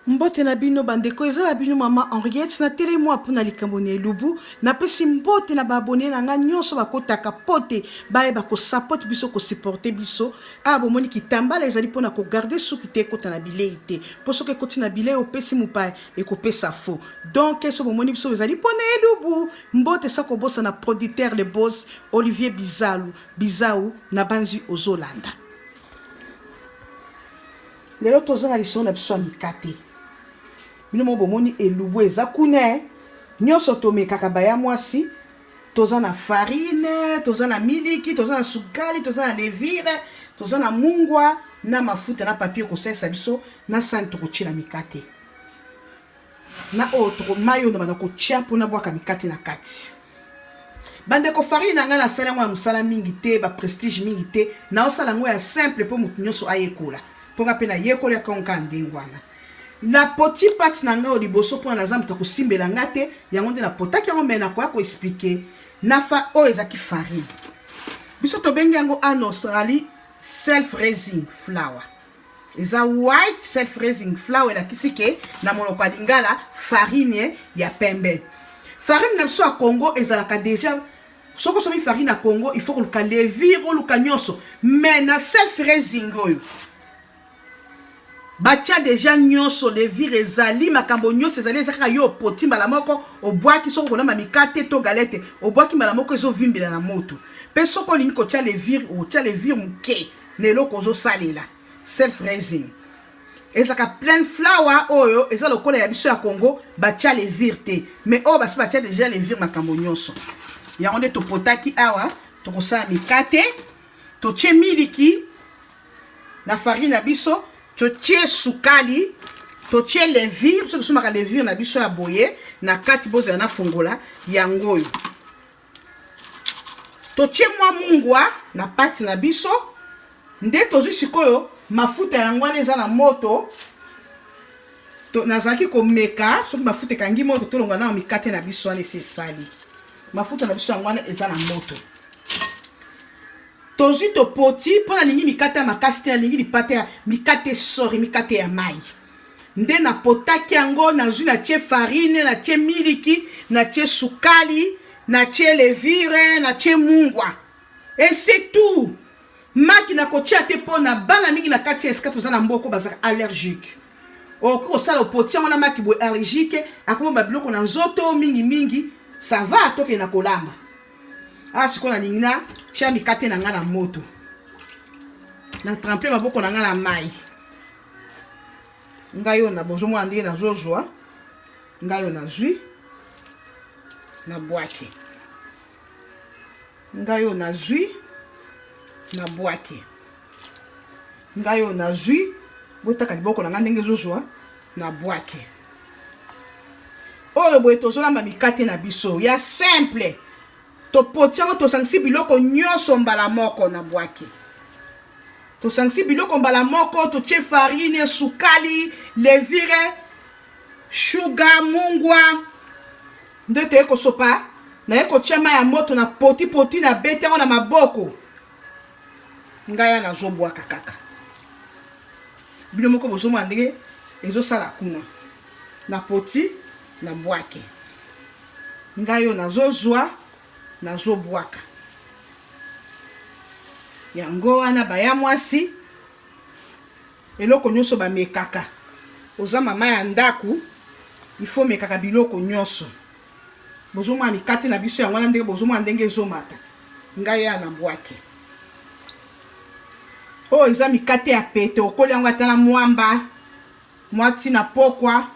Mbote na bino bandeko ezala bino mama Henriette na tele mwa pona likambo na elubu na pesi mbote na babone na nga nyonso bakotaka pote baye bako support biso ko supporter biso bomoni kitambala ezali pona ko garder suki te kota na bilei te poso ke koti na bilei opesi mupa ekopesa fo donc eso bomoni biso ezali pona elubu mbote sa ko bosa na producteur le boss Olivier Bizau na banzi ozolanda lelo tozana liso na biso mikate bino mo bomoni elubu eza kune nyoso tomekaka baya mwasi toza na farine toza na miliki toza na sukali toza na levire toza na mungwa na mafuta na papier kosalisa biso na sani tokotia mikate na otro mayo na bana kotia mpona bwaka mikate na kati bandeko farine na nga nasala yango ya mosala mingi te ba prestige mingi te na osala yango ya simple mpo motu nyonso ayekola ponga pe na yekola konka ndengwana na poti pati na nga oliboso pona na zambu takosimbela nga te yango nde na potaki yango me na koya ko expliquer nafa oyo ezaki farine biso tobengi yango en Australie self raising flour eza white self raising flour elakisi ke na monoko ya lingala farine ya pembe farine na biso ya Congo ezalaka deja soko somi farine na Congo il faut koluka levire oluka nyonso me na self raising oyo batia deja nyonso levire ezali makambo nyonso ezali ezaka yo poti mbala moko obwaki soko kolamba mikate to galette obwaki mbala moko ezovimbela na moto pe soko olingi kotia levire otia levire muke na eloko ozosalela self raising ezaka plein flour oyo eza lokola ya biso ya Congo batia levire te mais oyo basi batia deja levire makambo nyonso yango nde topotaki awa tokosala mikate totie miliki na farine na biso totie sukali totie levire so tosomaka levire na biso ya boye na kati bozala na fongola yango oyo totie mwa mungwa na pati na biso nde tozwi sikoyo mafuta yango wana eza na moto nazalaki komeka soki mafuta ekangi moto tolonga na mikate na biso wana esi esali mafuta na biso yango wana eza na moto tozwi topoti mpona lingi mikate ya makasi te alingi lipate ya mikate sori mikate ya mai nde na potaki yango nazwi natie farine natie miliki natie sukali natie levire natie mungwa et c'est tout maki na kotia te mpona bana mingi na kati ya esika toza na mboko bazaka allergique okoki kosala opoti yango na maki boye allergique akoma babiloko na nzoto mingi ça va toke na kolamba sikoyo nalingi na tia mikate na nga na moto na trempe maboko na nga na mai ngai oyo na bozomona ndenge nazozwa ngai oyo nazwi na bwake ngai oyo nazwi na bwake ngai oyo nazwi botaka liboko na nga ndenge ezozwa na bwake oyo boye tozolamba mikate na biso ya simple topoti yango tosangisi biloko nyonso mbala moko na bwaki tosangisi biloko mbala moko totie farine sukali levire sugar mungwa nde toye kosopa naye kotia mai ya moto na poti na bete yango na maboko ngai nazobwaka kaka bino moko bozomona ndenge ezosala kuna na poti na bwaki ngai oyo nazozwa nazobwaka yango wana baya mwasi eloko nyonso bamekaka oza mama ya ndaku ifo mekaka biloko nyonso bozomona mikate na biso yango wana ndenge bozomona ndenge ezomata ngai ya na bwake oyo eza mikate ya pete okoli yango ata na mwamba mwati na pokwa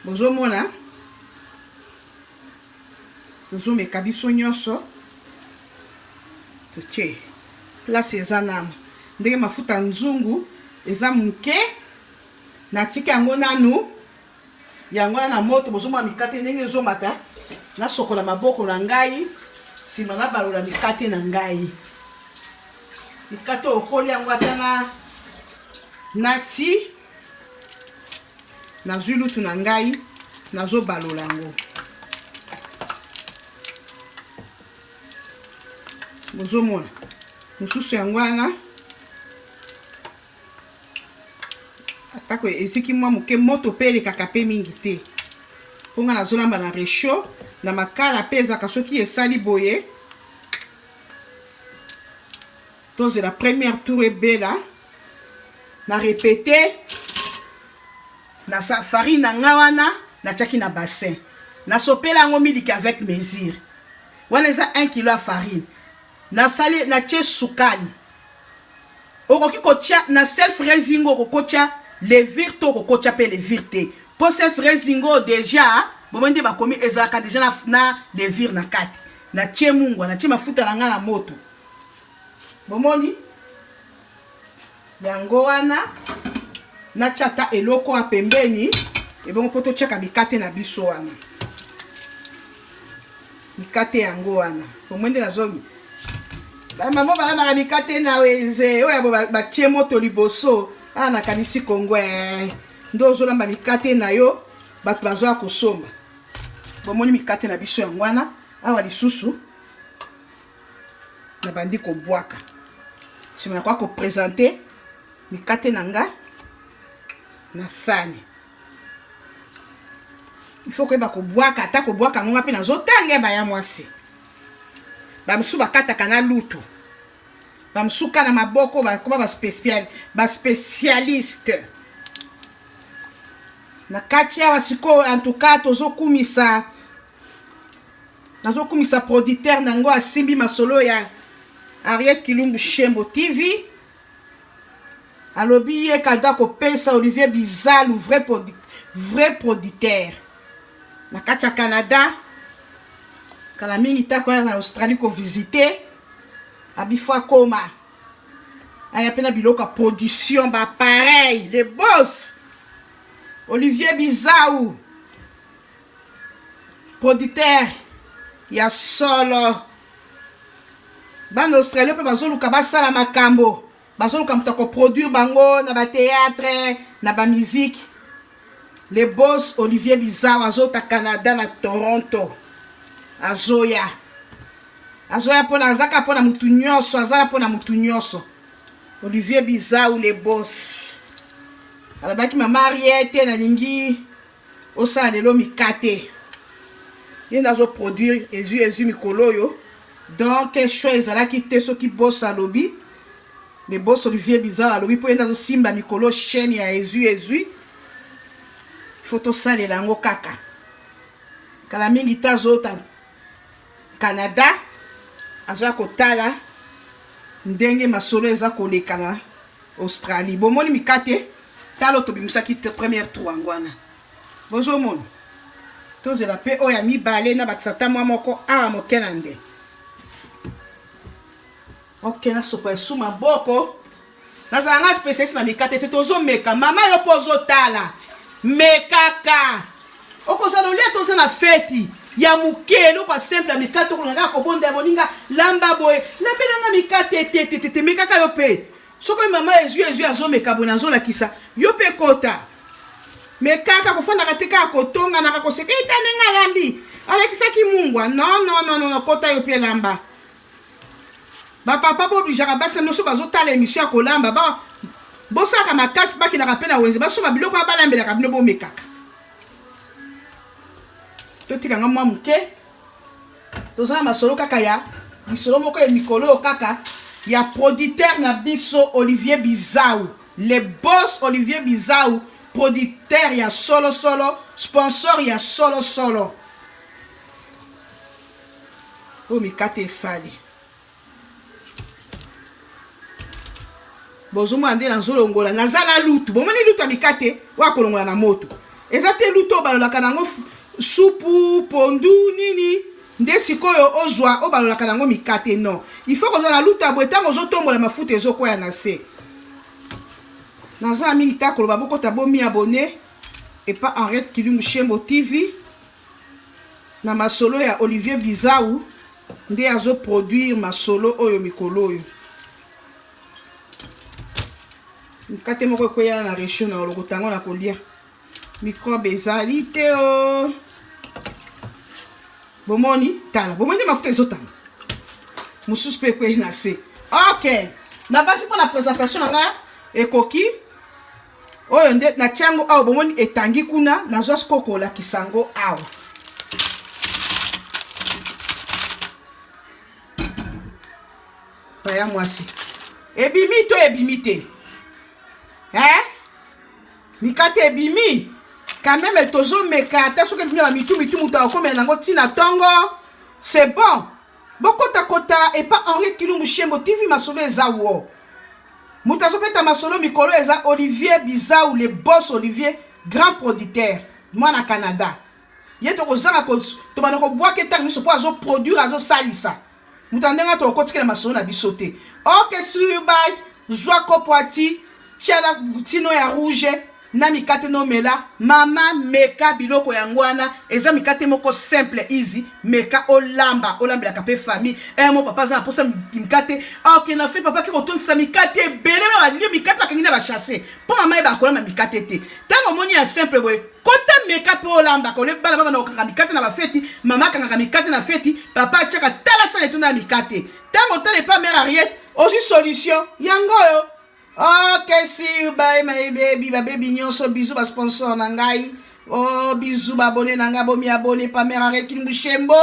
bozomona tozomeka biso nyonso totie place eza nanu ndenge mafuta nzungu eza muke natika yango nanu yango na moto bozomona mikate ndenge ezomata nasokola maboko na ngai nsima nabalola mikate na ngai mikate okoli yango ata nati nazwi lutu na ngai nazobalola yango bozomona mosusu yango wana atako eziki mwa moke moto pe elekaka pe mingi te mponga nazolamba na réchaud na makala pe ezaka soki esali boye tozela première tour ebela na répété na farine na nga wana natiaki na bassin nasopela yango miliki avec mesure wana eza 1 kg ya farine nasali natie sukali okoki kotia na self raising okokotia levure to okokotia pe levure te po self raising déjà bomende bakomi ezalaka déjà na levure na kati natie mungwa natie mafuta na nga na moto bomoni yango wana natia ta eloko ya pembeni ebongo po totiaka mikate na biso wana mikate yango wana bomende nazomi bamamo balambaka mikate na weze oyo batie moto liboso nakanisi kongwe ndo ozolamba mikate na yo bato bazoya kosomba bomoni mikate na biso yango wana awa lisusu na bandi kobwaka sima na kwa kopresente mikate na nga na sani il faut koyeba kobwaka ata kobwaka ngonga mpe nazotanga baya mwasi bamosusu bakataka na lutu bamosusu ka na maboko bakoma baspécialiste na kati awa sikoyo en tout cas nazokumisa producteur nango asimbi masolo ya Ariette Kilumbu Shembo TV alobi ye kado kopesa Olivier Bizalu vrai producteur na kati ya Canada kala mingi tako na Australie ko visiter abifo akoma aya pena biloko production ba pareil les boss Olivier Bizalu producteur ya solo ban Australie pe bazoluka basala makambo bazoluka mutako produire bango na ba théâtre na ba musique les boss Olivier Bizalu azota Canada na Toronto azoya pona azaka pona mutu nyonso azala pona mutu nyonso Olivier Bizalu les boss alabaki mama Ariette na lingi osala lelo mikate ye nazo produire ezu mikolo yo donc choix ezalaki te soki boss alobi le boss Olivier Bizalu alobi po ye nazo simba mikolo chaîne ya ezu photo sale lango kaka kala mingi tazota Canada aza kotala ndenge masolo eza koleka na Australie bomoni mikate talo tobimisaki te première tour angwana bozomona tozela pe oya mibale na batisata mwa moko awa moke na nde ok na sopa esu maboko nazalanga spécialiste na mikate te tozomeka mama yo po ozotala mekaka okozala olia toza na feti ya mukele kwa simple mikate okolanga kobonda boninga lamba boye lambelanga mikate te mekaka yo pe soko mama ezu azomeka bona azolakisa yo pe kota mekaka kofanda katika kotonga na kakoseka itanenga lambi alakisaki mungwa non kota yo pe lamba ba papa bo obligaka basa noso bazotala émission ya kolamba ba bosaka makasi bakilaka mpe na wenze basoba biloko ya balambelaka bino bomekaka totikanga mwa moke tozala masolo kaka ya misolo moko ya mikolo kaka ya producteur na biso Olivier Bizalu le boss Olivier Bizalu producteur ya solo sponsor ya solo o mikate esali bozomwa nde nazolongola nazala lutu bomoni lutu ya mikate wakolongola na moto eza te lutu obalolaka nango supu pondu nini nde sikoyo ozwa obalolaka nango mikate non il faut kozala lutu abwe ntango ozotombola mafuta ezokwaya na se nazala mingi ta koloba bokota bomi abone epa Ariette Kilumbu Shembo TV na masolo ya Olivier Bizalu nde azoproduire masolo oyo mikolo oyo mikate moko ekweya na réchaud na olokotango na kolia microbe ezali te o bomoni tala bomoni mafuta ezotanga mosusu mpe ekweyi na se ok na basi mpo na présentation na nga ekoki oyo nde na tiango awa bomoni etangi kuna nazwa skokola kisango awa baya mwasi ebimi to ebimi te mikate ebimi quand même tozo meka ata soki ebimi ba mitu mutu akomela nango tina tongo c'est bon bokota kota et pas Henri Kilumbu Shembo TV masolo eza wo mutu azopeta masolo mikolo eza Olivier Bizau le boss Olivier grand producteur mwana Canada ye tokozanga to bana ko boake tang miso po azo produire azo salisa mutu ndenga to kotikela masolo na biso te ok sur bay zwa kopwati chala tino ya rouge na mikate no mela mama meka biloko yangwana eza mikate moko simple easy meka olamba la pe famille mon papa za posa mikate ok na fait papa ki kotonisa mikate bele ba li mikate ba kangina ba chasser po mama e ba kola mikate te tango moni ya simple boy kota meka pe olamba ko le bala baba na okanga mikate na ba feti mama kanga mikate na feti papa chaka tala sa letuna mikate tango tale pas mère Ariette aussi solution yango ok, see bye my baby, ma baby nyonso bisous ba sponsor na ngai. Oh bisous ba abonné na nga bomi abonné pa mère Henri Kilumbu Shembo.